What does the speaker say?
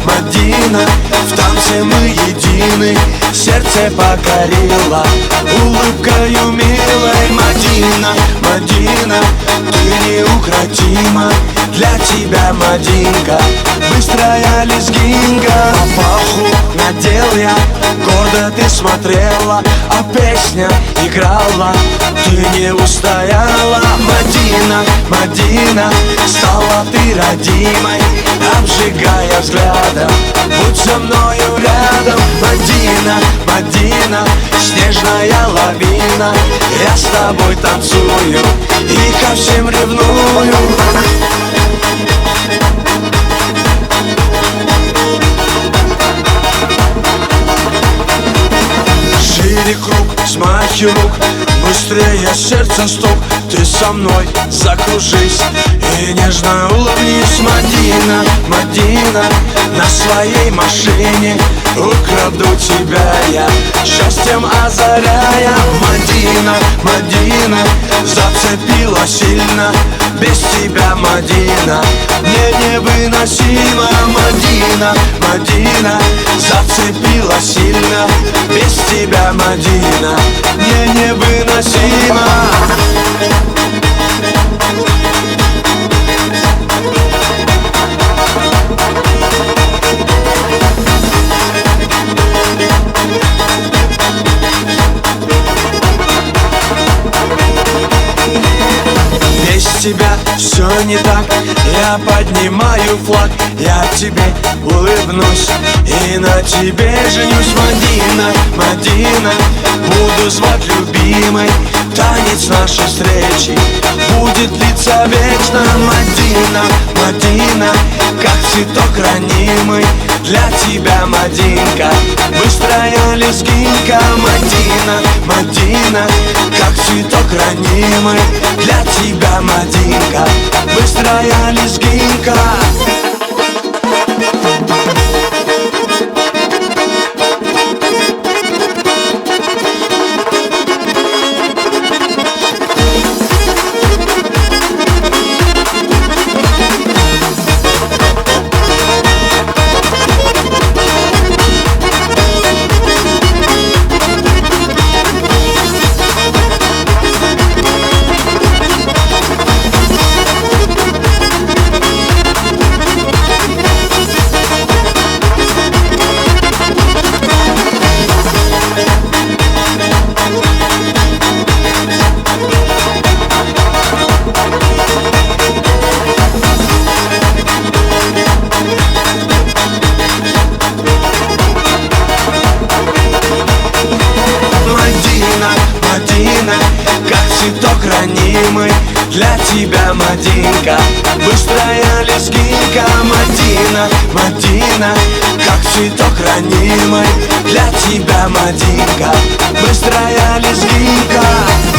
Мадина, в танце мы едины, сердце покорила улыбкою милой. Мадина, Мадина, ты неукротима, для тебя, Мадинка, быстрая лезгинка. Папаху надел я, гордо ты смотрела, а песня играла, ты не устояла. Мадина, Мадина, стала ты родимой, обжигая взглядом, будь со мною рядом. Мадина, Мадина, снежная лавина, я с тобой танцую и ко всем ревную. Шире круг, смахи рук, быстрее сердце стук, ты со мной закружись и нежно улыбнись. Мадина, Мадина, на своей машине украду тебя я, счастьем озаряя. Мадина, Мадина, зацепила сильно, без тебя, Мадина, мне невыносимо. Мадина, Мадина, зацепила сильно, без тебя, Мадина, мне невыносимо. Без тебя все не так, я поднимаю флаг, я тебе улыбнусь и на тебе женюсь. Мадина, Мадина, буду звать любимой, танец нашей встречи будет длиться вечно. Мадина, Мадина, как цветок ранимый, для тебя, Мадинка, быстрая лезгинка. Мадина, Мадина, как цветок ранимый, для тебя, Мадинка, быстрая лезгинка. Мадина, как цветок ранимый, для тебя, Мадинка, быстрая лезгинка. Мадина, Мадина, как цветок ранимый, для тебя, Мадинка, быстрая лезгинка.